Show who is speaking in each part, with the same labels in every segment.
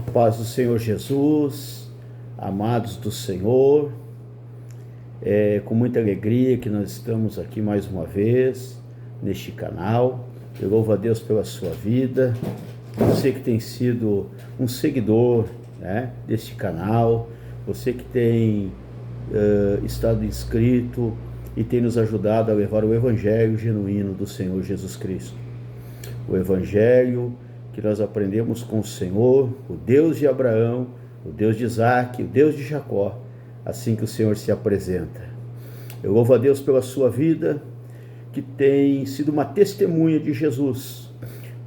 Speaker 1: Paz do Senhor Jesus, amados do Senhor, com muita alegria que nós estamos aqui mais uma vez neste canal. Eu louvo a Deus pela sua vida, você que tem sido um seguidor, deste canal, você que tem estado inscrito e tem nos ajudado a levar o Evangelho genuíno do Senhor Jesus Cristo. O Evangelho que nós aprendemos com o Senhor, o Deus de Abraão, o Deus de Isaac, o Deus de Jacó, assim que o Senhor se apresenta. Eu louvo a Deus pela sua vida, que tem sido uma testemunha de Jesus.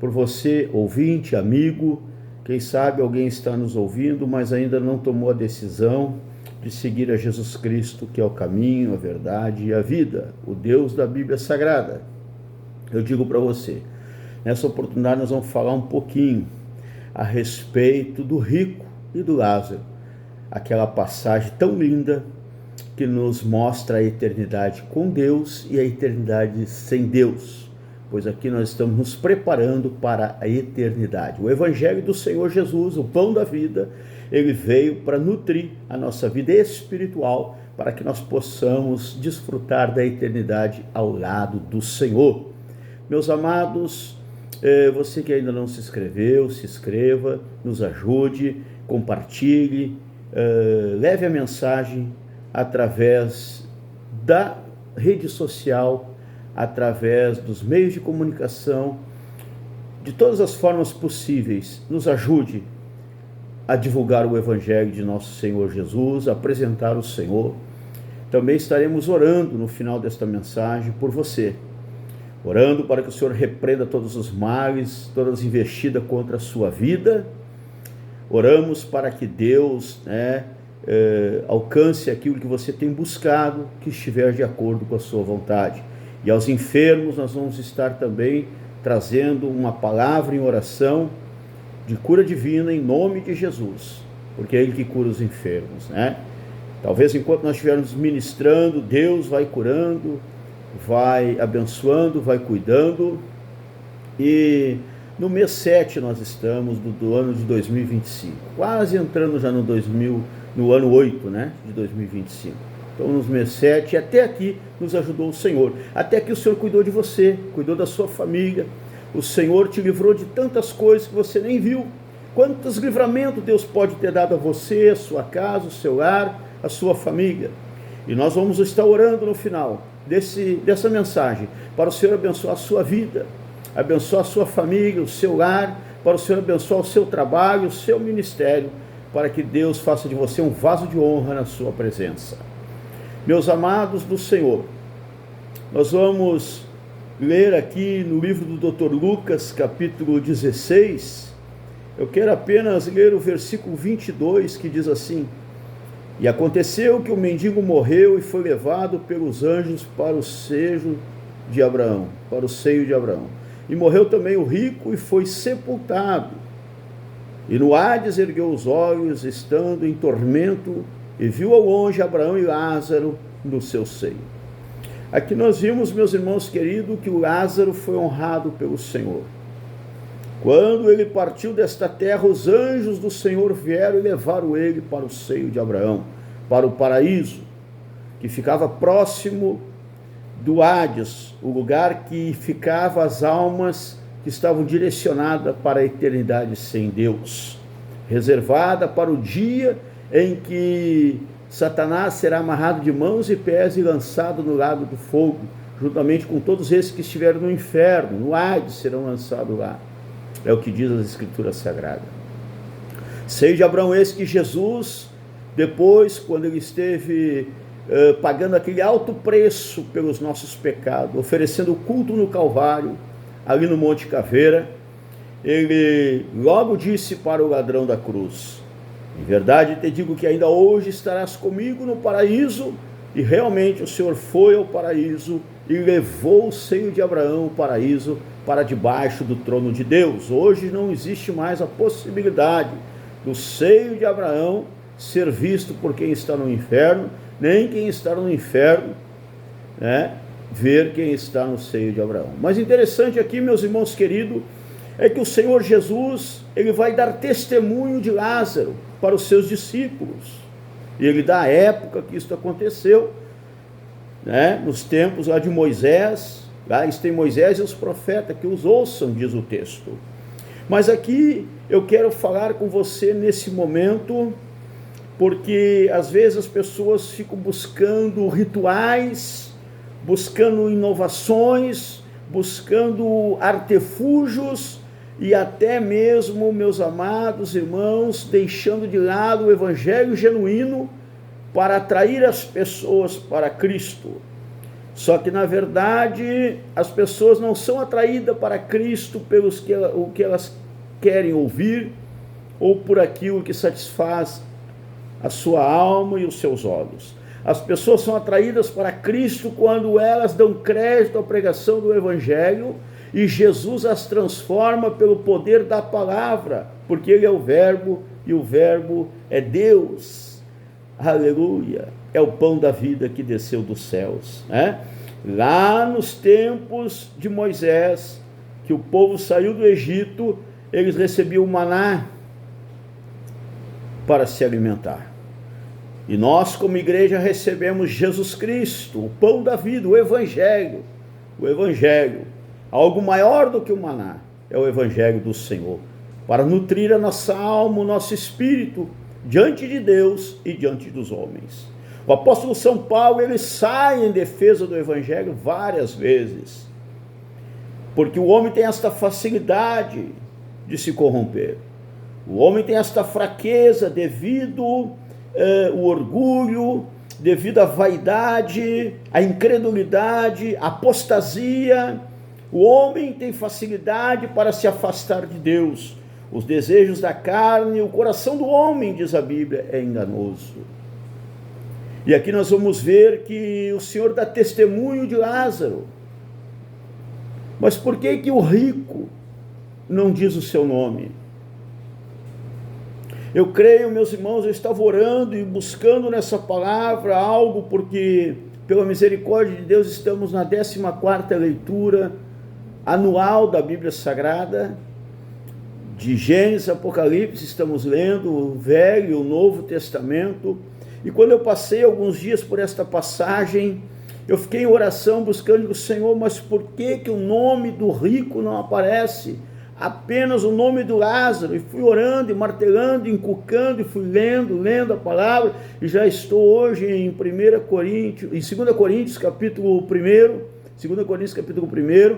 Speaker 1: Por você, ouvinte, amigo, quem sabe alguém está nos ouvindo, mas ainda não tomou a decisão de seguir a Jesus Cristo, que é o caminho, a verdade e a vida, o Deus da Bíblia Sagrada. Eu digo para você, nessa oportunidade nós vamos falar um pouquinho a respeito do rico e do Lázaro, aquela passagem tão linda que nos mostra a eternidade com Deus e a eternidade sem Deus, pois aqui nós estamos nos preparando para a eternidade. O Evangelho do Senhor Jesus, o pão da vida, ele veio para nutrir a nossa vida espiritual, para que nós possamos desfrutar da eternidade ao lado do Senhor. Meus amados, você que ainda não se inscreveu, se inscreva, nos ajude, compartilhe, leve a mensagem através da rede social, através dos meios de comunicação, de todas as formas possíveis. Nos ajude a divulgar o Evangelho de nosso Senhor Jesus, a apresentar o Senhor. Também estaremos orando no final desta mensagem por você, orando para que o Senhor repreenda todos os males, todas as investidas contra a sua vida. Oramos para que Deus alcance aquilo que você tem buscado, que estiver de acordo com a sua vontade. E aos enfermos nós vamos estar também trazendo uma palavra em oração de cura divina em nome de Jesus, porque é Ele que cura os enfermos, Talvez enquanto nós estivermos ministrando, Deus vai curando, vai abençoando, vai cuidando. E no mês 7 nós estamos do ano de 2025, quase entrando já no ano 8, de 2025. Então nos mês 7, até aqui nos ajudou o Senhor, até aqui o Senhor cuidou de você, cuidou da sua família, o Senhor te livrou de tantas coisas que você nem viu. Quantos livramentos Deus pode ter dado a você, a sua casa, o seu lar, a sua família. E nós vamos estar orando no final dessa mensagem, para o Senhor abençoar a sua vida, abençoar a sua família, o seu lar, para o Senhor abençoar o seu trabalho, o seu ministério, para que Deus faça de você um vaso de honra na sua presença. Meus amados do Senhor, nós vamos ler aqui no livro do Dr. Lucas, capítulo 16, eu quero apenas ler o versículo 22, que diz assim: E aconteceu que o mendigo morreu e foi levado pelos anjos para o seio de Abraão, E morreu também o rico e foi sepultado. E no Hades ergueu os olhos, estando em tormento, e viu ao longe Abraão e Lázaro no seu seio. Aqui nós vimos, meus irmãos queridos, que o Lázaro foi honrado pelo Senhor. Quando ele partiu desta terra, os anjos do Senhor vieram e levaram ele para o seio de Abraão, para o paraíso, que ficava próximo do Hades, o lugar que ficava as almas que estavam direcionadas para a eternidade sem Deus, reservada para o dia em que Satanás será amarrado de mãos e pés e lançado no lago do fogo, juntamente com todos esses que estiveram no inferno, no Hades, serão lançados lá. É o que diz as Escrituras Sagradas. Seio de Abraão esse que Jesus, depois, quando ele esteve pagando aquele alto preço pelos nossos pecados, oferecendo o culto no Calvário, ali no Monte Caveira, ele logo disse para o ladrão da cruz: Em verdade te digo que ainda hoje estarás comigo no paraíso. E realmente o Senhor foi ao paraíso e levou o seio de Abraão, o paraíso, para debaixo do trono de Deus. Hoje não existe mais a possibilidade do seio de Abraão ser visto por quem está no inferno, nem quem está no inferno, ver quem está no seio de Abraão. Mas interessante aqui, meus irmãos queridos, é que o Senhor Jesus, ele vai dar testemunho de Lázaro para os seus discípulos. E ele dá a época que isso aconteceu, né? Nos tempos lá de Moisés. Lá tem Moisés e os profetas, que os ouçam, diz o texto. Mas aqui eu quero falar com você nesse momento, porque às vezes as pessoas ficam buscando rituais, buscando inovações, buscando artifúgios e até mesmo, meus amados irmãos, deixando de lado o evangelho genuíno para atrair as pessoas para Cristo. Só que na verdade as pessoas não são atraídas para Cristo pelos o que elas querem ouvir ou por aquilo que satisfaz a sua alma e os seus olhos. As pessoas são atraídas para Cristo quando elas dão crédito à pregação do Evangelho e Jesus as transforma pelo poder da palavra, porque Ele é o Verbo e o Verbo é Deus. Aleluia! É o pão da vida que desceu dos céus, né? Lá nos tempos de Moisés, que o povo saiu do Egito, eles recebiam o maná para se alimentar. E nós, como igreja, recebemos Jesus Cristo, o pão da vida, o Evangelho. O Evangelho, algo maior do que o maná, é o Evangelho do Senhor, para nutrir a nossa alma, o nosso espírito, diante de Deus e diante dos homens. O apóstolo São Paulo, ele sai em defesa do Evangelho várias vezes, porque o homem tem esta facilidade de se corromper. O homem tem esta fraqueza devido o orgulho, devido à vaidade, à incredulidade, à apostasia. O homem tem facilidade para se afastar de Deus. Os desejos da carne, o coração do homem, diz a Bíblia, é enganoso. E aqui nós vamos ver que o Senhor dá testemunho de Lázaro. Mas por que o rico não diz o seu nome? Eu creio, meus irmãos, eu estava orando e buscando nessa palavra algo, porque pela misericórdia de Deus estamos na 14ª leitura anual da Bíblia Sagrada, de Gênesis, Apocalipse, estamos lendo o Velho e o Novo Testamento, e quando eu passei alguns dias por esta passagem, eu fiquei em oração buscando o Senhor, mas por que o nome do rico não aparece? Apenas o nome do Lázaro. E fui orando e martelando, encucando, e fui lendo a palavra, e já estou hoje em 2 Coríntios capítulo 1, 2 Coríntios capítulo 1,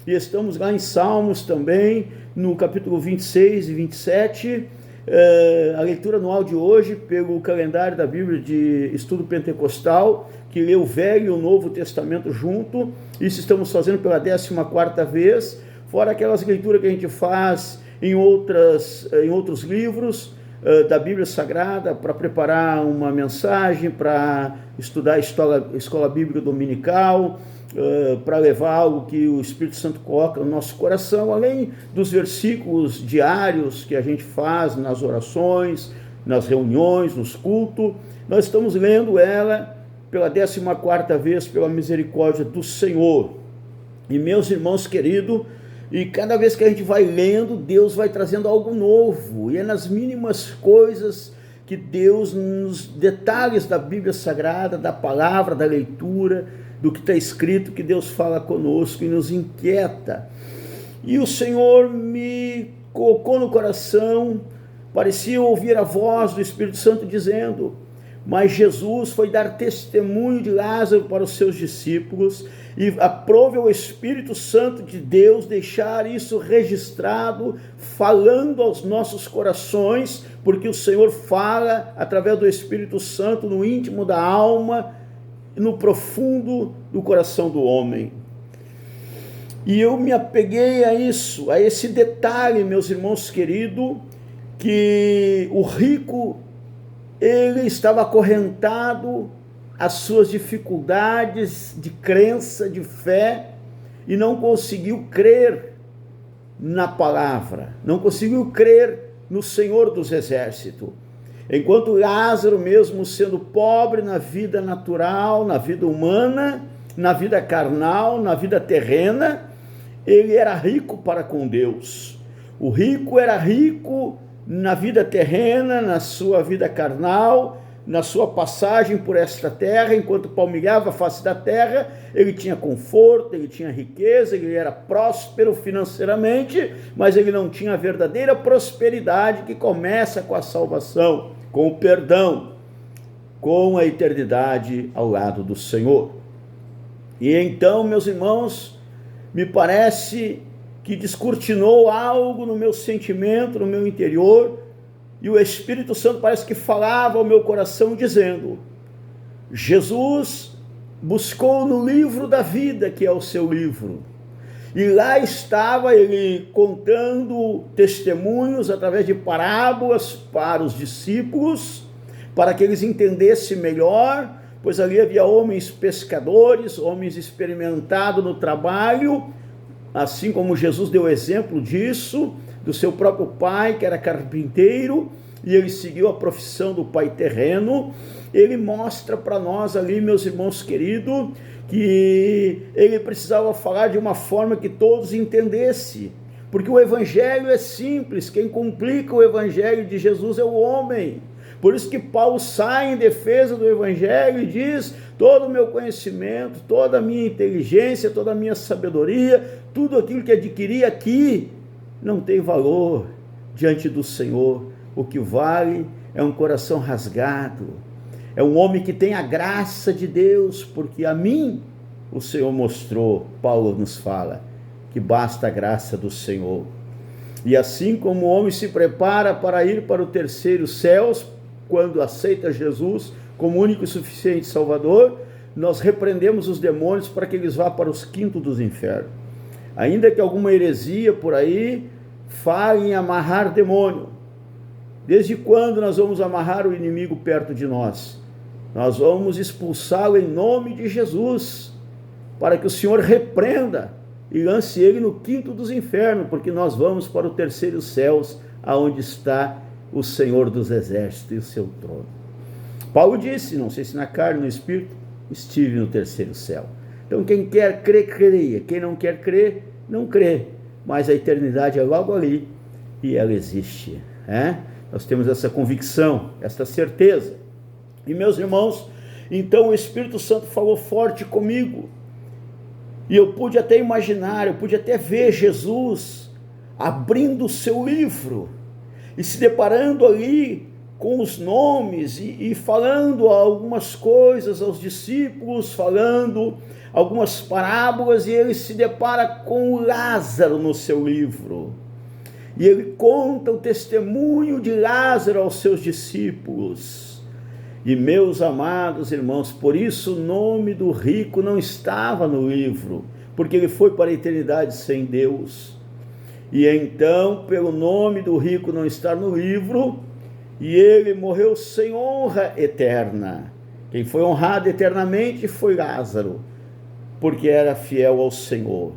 Speaker 1: e estamos lá em Salmos também, no capítulo 26 e 27, a leitura anual de hoje, pelo calendário da Bíblia de Estudo Pentecostal, que lê o Velho e o Novo Testamento junto. Isso estamos fazendo pela 14ª vez, fora aquelas leituras que a gente faz em outros livros da Bíblia Sagrada, para preparar uma mensagem, para estudar a escola bíblica dominical, para levar algo que o Espírito Santo coloca no nosso coração, além dos versículos diários que a gente faz nas orações, nas reuniões, nos cultos. Nós estamos lendo ela pela 14ª vez, pela misericórdia do Senhor. E meus irmãos queridos, e cada vez que a gente vai lendo, Deus vai trazendo algo novo, e é nas mínimas coisas que Deus, nos detalhes da Bíblia Sagrada, da palavra, da leitura, do que está escrito, que Deus fala conosco e nos inquieta. E o Senhor me colocou no coração, parecia ouvir a voz do Espírito Santo dizendo: mas Jesus foi dar testemunho de Lázaro para os seus discípulos, e aprove ao Espírito Santo de Deus deixar isso registrado, falando aos nossos corações, porque o Senhor fala através do Espírito Santo no íntimo da alma, no profundo do coração do homem. E eu me apeguei a isso, a esse detalhe, meus irmãos queridos, que o rico, ele estava acorrentado às suas dificuldades de crença, de fé, e não conseguiu crer na palavra, não conseguiu crer no Senhor dos Exércitos. Enquanto Lázaro, mesmo sendo pobre na vida natural, na vida humana, na vida carnal, na vida terrena, ele era rico para com Deus. O rico era rico na vida terrena, na sua vida carnal, na sua passagem por esta terra, enquanto palmilhava a face da terra, ele tinha conforto, ele tinha riqueza, ele era próspero financeiramente, mas ele não tinha a verdadeira prosperidade que começa com a salvação, com o perdão, com a eternidade ao lado do Senhor. E então, meus irmãos, me parece que descortinou algo no meu sentimento, no meu interior, e o Espírito Santo parece que falava ao meu coração dizendo: Jesus buscou no livro da vida, que é o seu livro, e lá estava ele contando testemunhos através de parábolas para os discípulos, para que eles entendessem melhor, pois ali havia homens pescadores, homens experimentados no trabalho, assim como Jesus deu exemplo disso, do seu próprio pai, que era carpinteiro, e ele seguiu a profissão do pai terreno. Ele mostra para nós ali, meus irmãos queridos, que ele precisava falar de uma forma que todos entendessem, porque o evangelho é simples, quem complica o evangelho de Jesus é o homem. Por isso que Paulo sai em defesa do evangelho e diz: todo o meu conhecimento, toda a minha inteligência, toda a minha sabedoria, tudo aquilo que adquiri aqui, não tem valor diante do Senhor. O que vale é um coração rasgado, é um homem que tem a graça de Deus, porque a mim o Senhor mostrou, Paulo nos fala, que basta a graça do Senhor. E assim como o homem se prepara para ir para o terceiro céu, quando aceita Jesus como único e suficiente Salvador, nós repreendemos os demônios para que eles vá para os quintos dos infernos. Ainda que alguma heresia por aí fale em amarrar demônio, desde quando nós vamos amarrar o inimigo perto de nós? Nós vamos expulsá-lo em nome de Jesus, para que o Senhor repreenda e lance ele no quinto dos infernos, porque nós vamos para o terceiro céus, aonde está o Senhor dos exércitos e o seu trono. Paulo disse, não sei se na carne ou no espírito, estive no terceiro céu. Então quem quer crer, creia. Quem não quer crer, não crê. Mas a eternidade é logo ali e ela existe. Nós temos essa convicção, essa certeza. E meus irmãos, então o Espírito Santo falou forte comigo. E eu pude até imaginar, eu pude até ver Jesus abrindo o seu livro e se deparando ali com os nomes e falando algumas coisas aos discípulos, falando algumas parábolas, e ele se depara com Lázaro no seu livro. E ele conta o testemunho de Lázaro aos seus discípulos. E meus amados irmãos, por isso o nome do rico não estava no livro, porque ele foi para a eternidade sem Deus. E então, pelo nome do rico não estar no livro, e ele morreu sem honra eterna. Quem foi honrado eternamente foi Lázaro, porque era fiel ao Senhor.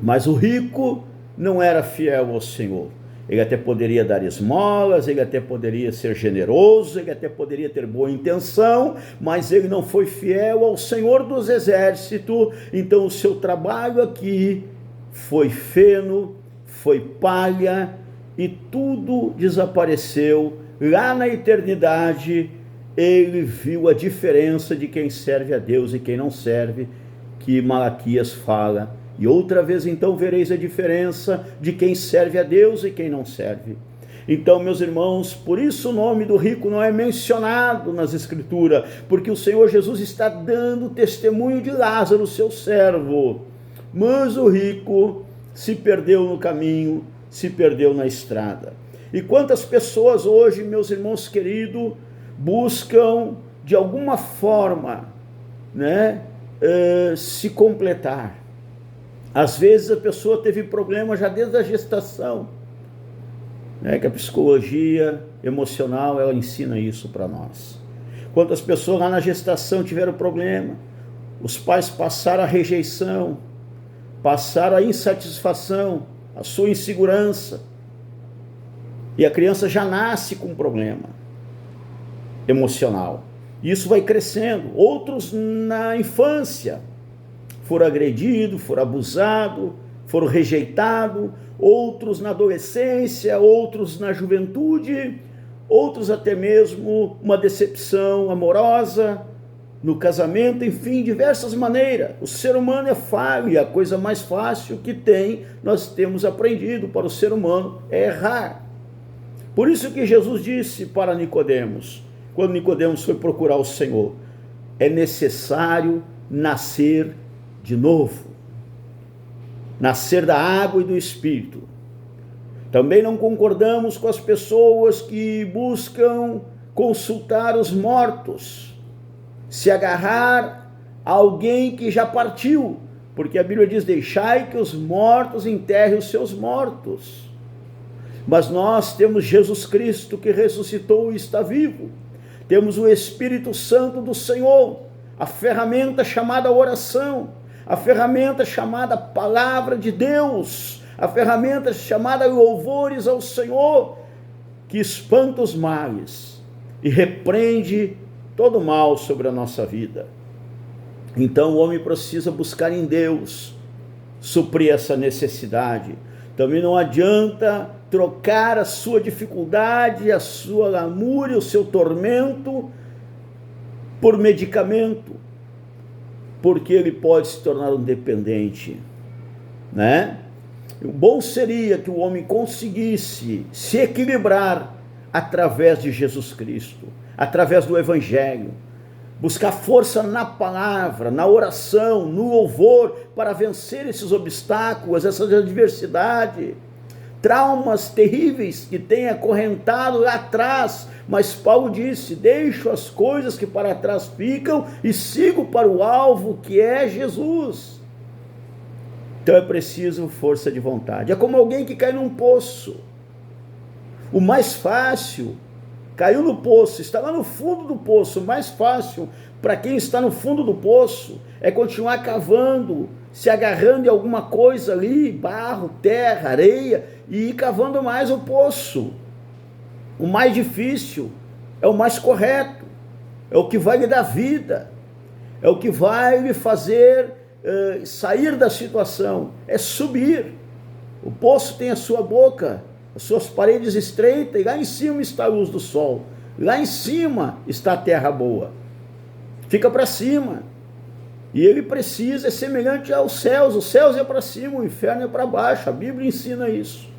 Speaker 1: Mas o rico não era fiel ao Senhor. Ele até poderia dar esmolas, ele até poderia ser generoso, ele até poderia ter boa intenção, mas ele não foi fiel ao Senhor dos exércitos. Então o seu trabalho aqui foi feno, foi palha, e tudo desapareceu. Lá na eternidade, ele viu a diferença de quem serve a Deus e quem não serve, que Malaquias fala. E outra vez então vereis a diferença de quem serve a Deus e quem não serve. Então, meus irmãos, por isso o nome do rico não é mencionado nas Escrituras, porque o Senhor Jesus está dando testemunho de Lázaro, seu servo. Mas o rico se perdeu no caminho, se perdeu na estrada. E quantas pessoas hoje, meus irmãos queridos, buscam de alguma forma, se completar. Às vezes a pessoa teve problema já desde a gestação, que a psicologia emocional, ela ensina isso para nós. Quantas pessoas lá na gestação tiveram problema, os pais passaram a rejeição, passaram a insatisfação, a sua insegurança, e a criança já nasce com um problema emocional. Isso vai crescendo. Outros na infância foram agredidos, foram abusados, foram rejeitados, outros na adolescência, outros na juventude, outros até mesmo uma decepção amorosa no casamento, enfim, diversas maneiras. O ser humano é falho e a coisa mais fácil que nós temos aprendido para o ser humano é errar. Por isso que Jesus disse para Nicodemos, quando Nicodemos foi procurar o Senhor, é necessário nascer de novo, nascer da água e do Espírito. Também não concordamos com as pessoas que buscam consultar os mortos, se agarrar a alguém que já partiu, porque a Bíblia diz: deixai que os mortos enterrem os seus mortos. Mas nós temos Jesus Cristo que ressuscitou e está vivo, temos o Espírito Santo do Senhor, a ferramenta chamada oração, a ferramenta chamada palavra de Deus, a ferramenta chamada louvores ao Senhor, que espanta os males e repreende todo mal sobre a nossa vida. Então o homem precisa buscar em Deus suprir essa necessidade. Também não adianta trocar a sua dificuldade, a sua lamúria, o seu tormento por medicamento, porque ele pode se tornar um dependente, né? O bom seria que o homem conseguisse se equilibrar através de Jesus Cristo, através do Evangelho, buscar força na palavra, na oração, no louvor, para vencer esses obstáculos, essas adversidades, traumas terríveis que tem acorrentado lá atrás. Mas Paulo disse: deixo as coisas que para trás ficam e sigo para o alvo, que é Jesus. Então é preciso força de vontade. É como alguém que cai num poço. O mais fácil, caiu no poço, está lá no fundo do poço. O mais fácil para quem está no fundo do poço é continuar cavando, se agarrando em alguma coisa ali, barro, terra, areia, e ir cavando mais o poço. O mais difícil é o mais correto, é o que vai lhe dar vida, é o que vai lhe fazer sair da situação, é subir. O poço tem a sua boca, as suas paredes estreitas, e lá em cima está a luz do sol, lá em cima está a terra boa. Fica para cima, e ele precisa, é semelhante aos céus. Os céus é para cima, o inferno é para baixo. A Bíblia ensina isso,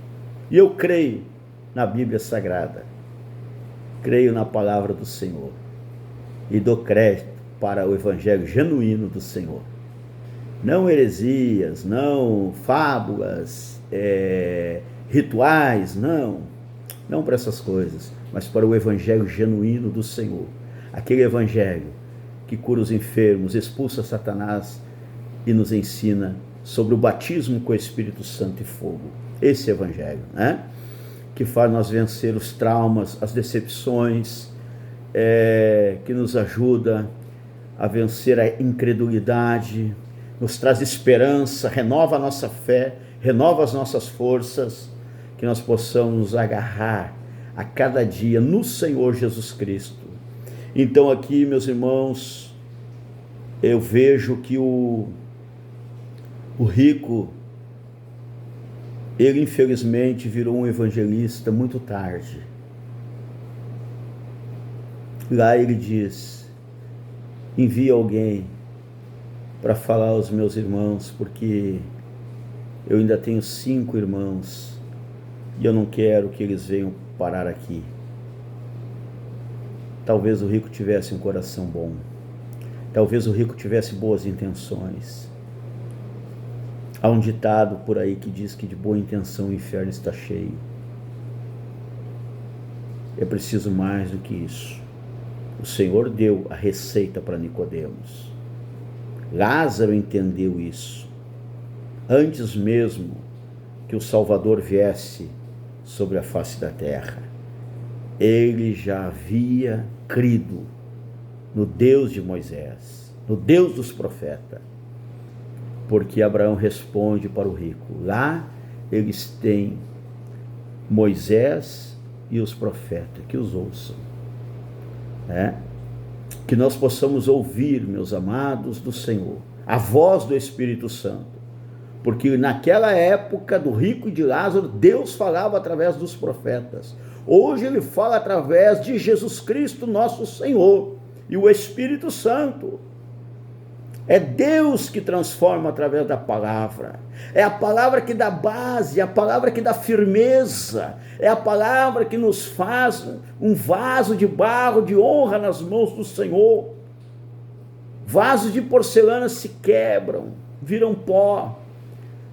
Speaker 1: e eu creio na Bíblia Sagrada, creio na palavra do Senhor, e dou crédito para o Evangelho genuíno do Senhor. Não heresias, não fábulas, rituais, não para essas coisas, mas para o Evangelho genuíno do Senhor, aquele Evangelho que cura os enfermos, expulsa Satanás e nos ensina sobre o batismo com o Espírito Santo e fogo. Esse Evangelho, né? Que faz nós vencer os traumas, as decepções, que nos ajuda a vencer a incredulidade, nos traz esperança, renova a nossa fé, renova as nossas forças, que nós possamos nos agarrar a cada dia no Senhor Jesus Cristo. Então aqui, meus irmãos, eu vejo que o rico, ele infelizmente virou um evangelista muito tarde. Lá ele diz: envia alguém para falar aos meus irmãos, porque eu ainda tenho 5 irmãos e eu não quero que eles venham parar aqui. Talvez o rico tivesse um coração bom, talvez o rico tivesse boas intenções. Há um ditado por aí que diz que de boa intenção o inferno está cheio. É preciso mais do que isso. O Senhor deu a receita para Nicodemos. Lázaro entendeu isso antes mesmo que o Salvador viesse sobre a face da terra. Ele já havia crido no Deus de Moisés, no Deus dos profetas, porque Abraão responde para o rico: lá eles têm Moisés e os profetas, que os ouçam, né? Que nós possamos ouvir, meus amados, do Senhor, a voz do Espírito Santo, Porque naquela época do rico e de Lázaro, Deus falava através dos profetas. Hoje ele fala através de Jesus Cristo, nosso Senhor, e o Espírito Santo. É Deus que transforma através da palavra. É a palavra que dá base, é a palavra que dá firmeza, é a palavra que nos faz um vaso de barro de honra nas mãos do Senhor. Vasos de porcelana se quebram, viram pó,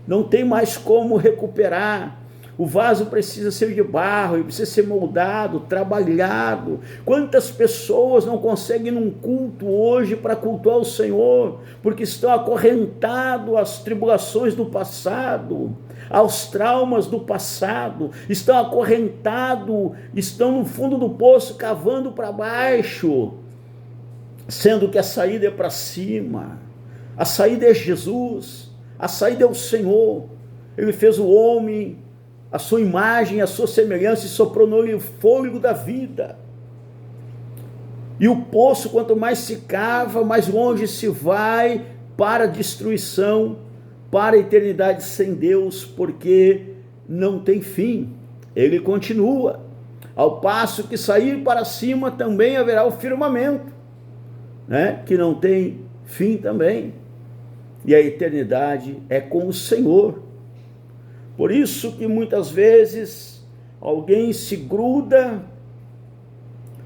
Speaker 1: não tem mais como recuperar. O vaso precisa ser de barro, ele precisa ser moldado, trabalhado. Quantas pessoas não conseguem ir num culto hoje para cultuar o Senhor, porque estão acorrentados às tribulações do passado, aos traumas do passado, estão acorrentados, estão no fundo do poço cavando para baixo, sendo que a saída é para cima. A saída é Jesus, a saída é o Senhor. Ele fez o homem a sua imagem, a sua semelhança, e soprou nele o fôlego da vida. E o poço, quanto mais se cava, mais longe se vai para a destruição, para a eternidade sem Deus, porque não tem fim. Ele continua. Ao passo que sair para cima também haverá o firmamento, né? Que não tem fim também. E a eternidade é com o Senhor. Por isso que muitas vezes alguém se gruda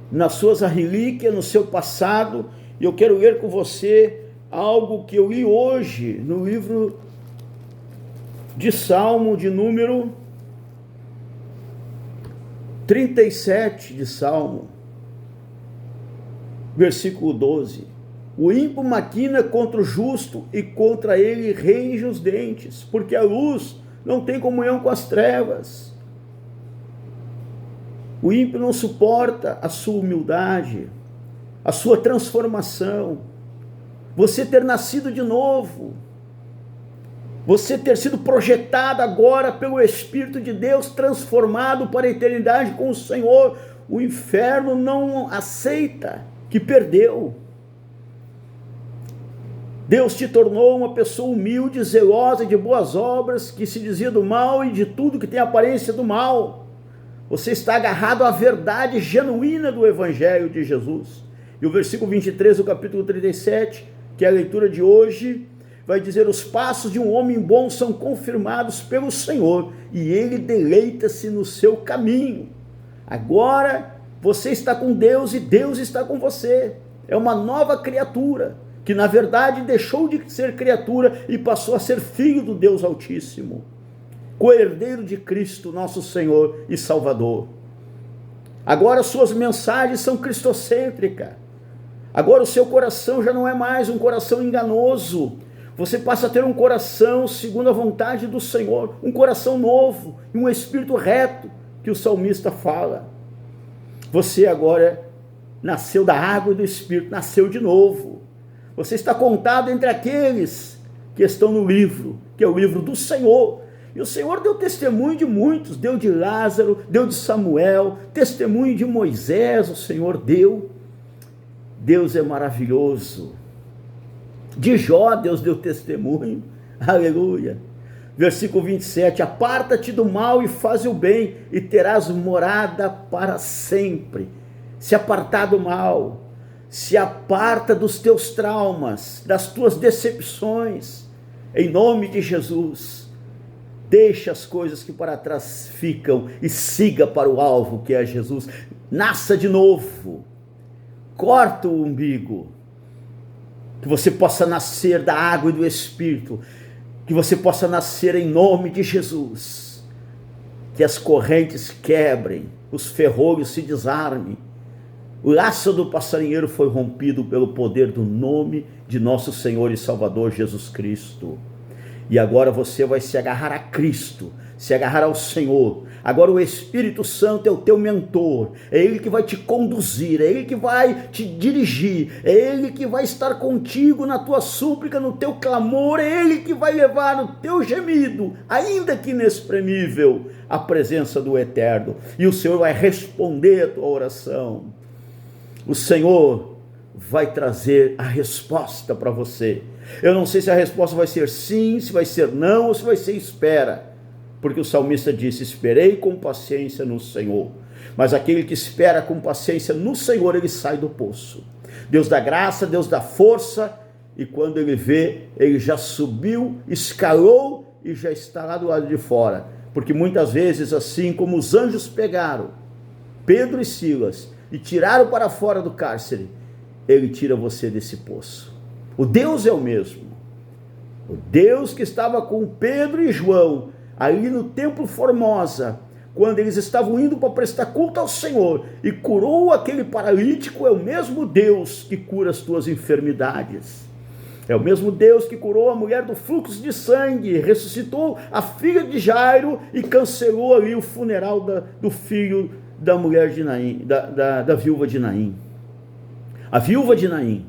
Speaker 1: nas suas relíquias, no seu passado, e eu quero ler com você algo que eu li hoje no livro de Salmo, de número 37 de Salmo, versículo 12. O ímpio maquina contra o justo e contra ele range os dentes, porque a luz não tem comunhão com as trevas. O ímpio não suporta a sua humildade, a sua transformação, você ter nascido de novo, você ter sido projetado agora pelo Espírito de Deus, transformado para a eternidade com o Senhor. O inferno não aceita que perdeu. Deus te tornou uma pessoa humilde, zelosa, de boas obras, que se dizia do mal e de tudo que tem aparência do mal. Você está agarrado à verdade genuína do Evangelho de Jesus. E o versículo 23 do capítulo 37, que é a leitura de hoje, vai dizer: os passos de um homem bom são confirmados pelo Senhor, e ele deleita-se no seu caminho. Agora você está com Deus e Deus está com você. É uma nova criatura, que na verdade deixou de ser criatura e passou a ser filho do Deus Altíssimo, co-herdeiro de Cristo, nosso Senhor e Salvador. Agora suas mensagens são cristocêntricas. Agora o seu coração já não é mais um coração enganoso. Você passa a ter um coração segundo a vontade do Senhor, um coração novo e um espírito reto, que o salmista fala. Você agora nasceu da água e do Espírito, nasceu de novo. Você está contado entre aqueles que estão no livro, que é o livro do Senhor. E o Senhor deu testemunho de muitos, deu de Lázaro, deu de Samuel, testemunho de Moisés, o Senhor deu. Deus é maravilhoso. De Jó, Deus deu testemunho. Aleluia. Versículo 27, aparta-te do mal e faz o bem, e terás morada para sempre. Se apartar do mal, se aparta dos teus traumas, das tuas decepções, em nome de Jesus. Deixa as coisas que para trás ficam e siga para o alvo, que é Jesus. Nasça de novo, corta o umbigo, que você possa nascer da água e do Espírito, que você possa nascer em nome de Jesus, que as correntes quebrem, os ferrolhos se desarmem. O laço do passarinheiro foi rompido pelo poder do nome de nosso Senhor e Salvador Jesus Cristo. E agora você vai se agarrar a Cristo, se agarrar ao Senhor. Agora o Espírito Santo é o teu mentor, é Ele que vai te conduzir, é Ele que vai te dirigir, é Ele que vai estar contigo na tua súplica, no teu clamor, é Ele que vai levar o teu gemido, ainda que inexprimível, à presença do Eterno. E o Senhor vai responder a tua oração. O Senhor vai trazer a resposta para você. Eu não sei se a resposta vai ser sim, se vai ser não, ou se vai ser espera. Porque o salmista disse, esperei com paciência no Senhor. Mas aquele que espera com paciência no Senhor, ele sai do poço. Deus dá graça, Deus dá força, e quando ele vê, ele já subiu, escalou e já está lá do lado de fora. Porque muitas vezes, assim como os anjos pegaram Pedro e Silas e tiraram para fora do cárcere, ele tira você desse poço. O Deus é o mesmo. O Deus que estava com Pedro e João ali no templo Formosa, quando eles estavam indo para prestar culto ao Senhor, e curou aquele paralítico, é o mesmo Deus que cura as tuas enfermidades. É o mesmo Deus que curou a mulher do fluxo de sangue, ressuscitou a filha de Jairo e cancelou ali o funeral do filho da mulher de Naim, da viúva de Naim. A viúva de Naim,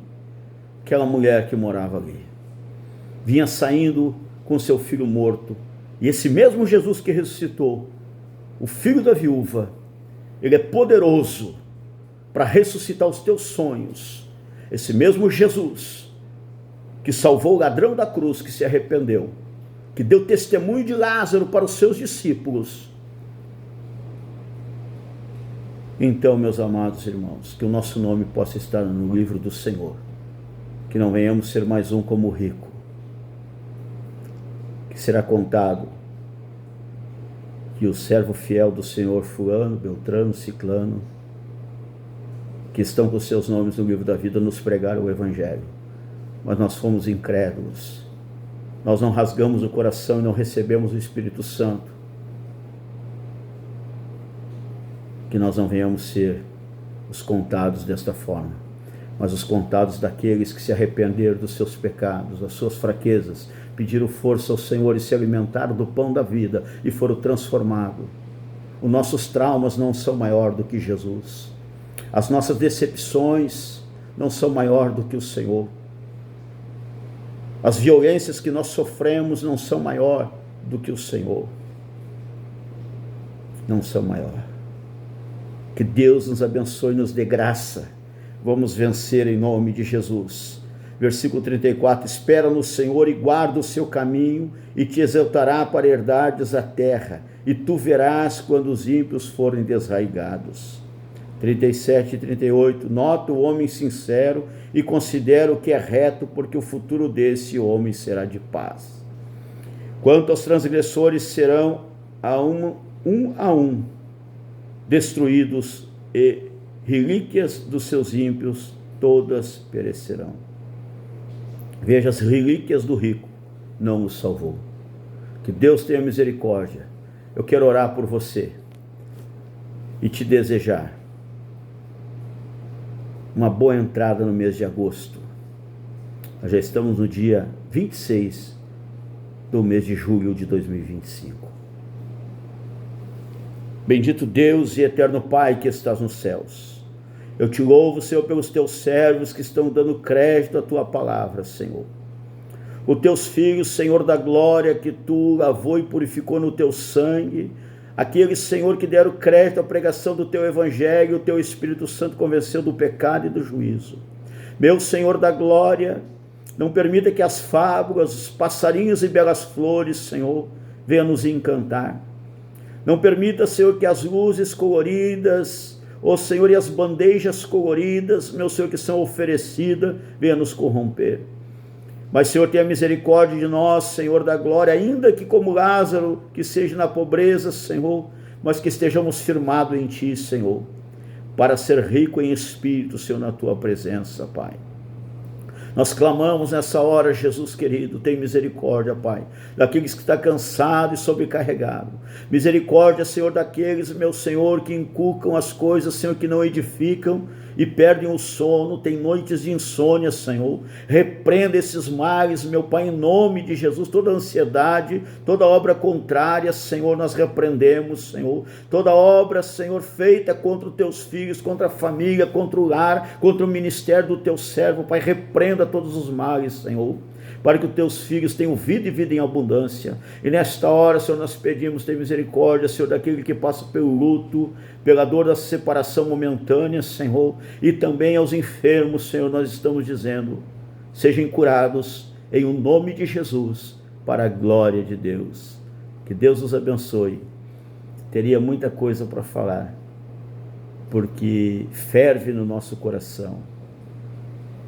Speaker 1: aquela mulher que morava ali, vinha saindo com seu filho morto, e esse mesmo Jesus que ressuscitou, o filho da viúva, ele é poderoso para ressuscitar os teus sonhos. Esse mesmo Jesus que salvou o ladrão da cruz, que se arrependeu, que deu testemunho de Lázaro para os seus discípulos. Então, meus amados irmãos, que o nosso nome possa estar no livro do Senhor, que não venhamos ser mais um como o rico, que será contado que o servo fiel do Senhor, fulano, beltrano, ciclano, que estão com seus nomes no livro da vida, nos pregaram o evangelho, mas nós fomos incrédulos, nós não rasgamos o coração e não recebemos o Espírito Santo. Que nós não venhamos ser os contados desta forma, mas os contados daqueles que se arrependeram dos seus pecados, das suas fraquezas, pediram força ao Senhor e se alimentaram do pão da vida e foram transformados. Os nossos traumas não são maior do que Jesus, as nossas decepções não são maior do que o Senhor, as violências que nós sofremos não são maior do que o Senhor, não são maior. Que Deus nos abençoe e nos dê graça. Vamos vencer em nome de Jesus. Versículo 34, espera no Senhor e guarda o seu caminho, e te exaltará para herdardes a terra, e tu verás quando os ímpios forem desraigados. 37 e 38, nota o homem sincero e considera o que é reto, porque o futuro desse homem será de paz. Quanto aos transgressores, serão um a um destruídos, e relíquias dos seus ímpios todas perecerão. Veja, as relíquias do rico não o salvou. Que Deus tenha misericórdia. Eu quero orar por você e te desejar uma boa entrada no mês de agosto. Nós já estamos no dia 26 do mês de julho de 2025. Bendito Deus e eterno Pai que estás nos céus, eu te louvo, Senhor, pelos teus servos que estão dando crédito à tua palavra, Senhor. Os teus filhos, Senhor da glória, que tu lavou e purificou no teu sangue, aqueles, Senhor, que deram crédito à pregação do teu evangelho, o teu Espírito Santo convenceu do pecado e do juízo. Meu Senhor da glória, não permita que as fábulas, os passarinhos e belas flores, Senhor, venham nos encantar. Não permita, Senhor, que as luzes coloridas, ó Senhor, e as bandejas coloridas, meu Senhor, que são oferecidas, venham nos corromper. Mas, Senhor, tenha misericórdia de nós, Senhor da glória, ainda que como Lázaro, que seja na pobreza, Senhor, mas que estejamos firmados em Ti, Senhor, para ser rico em espírito, Senhor, na Tua presença, Pai. Nós clamamos nessa hora, Jesus querido, tem misericórdia, Pai, daqueles que estão cansados e sobrecarregados. Misericórdia, Senhor, daqueles, meu Senhor, que inculcam as coisas, Senhor, que não edificam e perdem o sono, tem noites de insônia, Senhor. Repreenda esses males, meu Pai, em nome de Jesus, toda ansiedade, toda obra contrária, Senhor, nós repreendemos, Senhor. Toda obra, Senhor, feita contra os teus filhos, contra a família, contra o lar, contra o ministério do teu servo, Pai, repreenda todos os males, Senhor. para que os teus filhos tenham vida e vida em abundância. E nesta hora, Senhor, nós pedimos, tem misericórdia, Senhor, daquele que passa pelo luto, pela dor da separação momentânea, Senhor, e também aos enfermos, Senhor, nós estamos dizendo, sejam curados em o nome de Jesus, para a glória de Deus. Que Deus os abençoe. Teria muita coisa para falar, porque ferve no nosso coração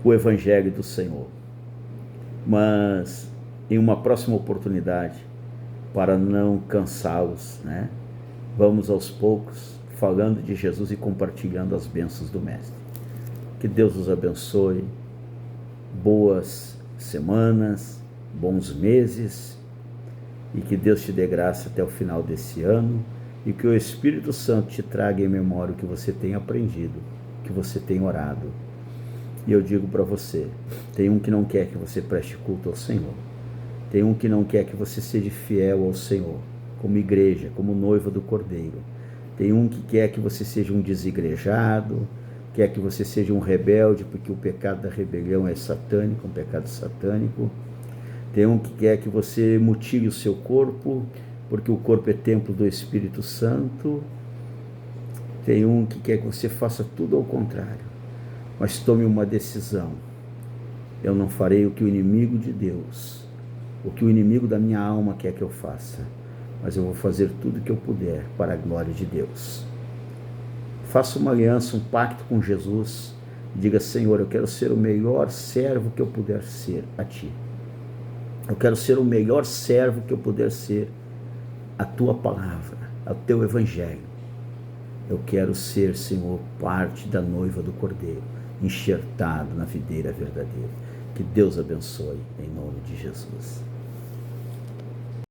Speaker 1: o Evangelho do Senhor. Mas em uma próxima oportunidade, para não cansá-los, né? Vamos aos poucos falando de Jesus e compartilhando as bênçãos do Mestre. Que Deus os abençoe. Boas semanas, bons meses, e que Deus te dê graça até o final desse ano, e que o Espírito Santo te traga em memória o que você tem aprendido, que você tem orado. E eu digo para você, tem um que não quer que você preste culto ao Senhor, tem um que não quer que você seja fiel ao Senhor, como igreja, como noiva do Cordeiro, tem um que quer que você seja um desigrejado, quer que você seja um rebelde, porque o pecado da rebelião é satânico, um pecado satânico. Tem um que quer que você mutile o seu corpo, porque o corpo é templo do Espírito Santo. Tem um que quer que você faça tudo ao contrário. Mas tome uma decisão. Eu não farei o que o inimigo de Deus, o que o inimigo da minha alma quer que eu faça, mas eu vou fazer tudo o que eu puder para a glória de Deus. Faça uma aliança, um pacto com Jesus. Diga, Senhor, eu quero ser o melhor servo que eu puder ser a Ti. Eu quero ser o melhor servo que eu puder ser a Tua palavra, ao Teu Evangelho. Eu quero ser, Senhor, parte da noiva do Cordeiro, enxertado na videira verdadeira. Que Deus abençoe, em nome de Jesus.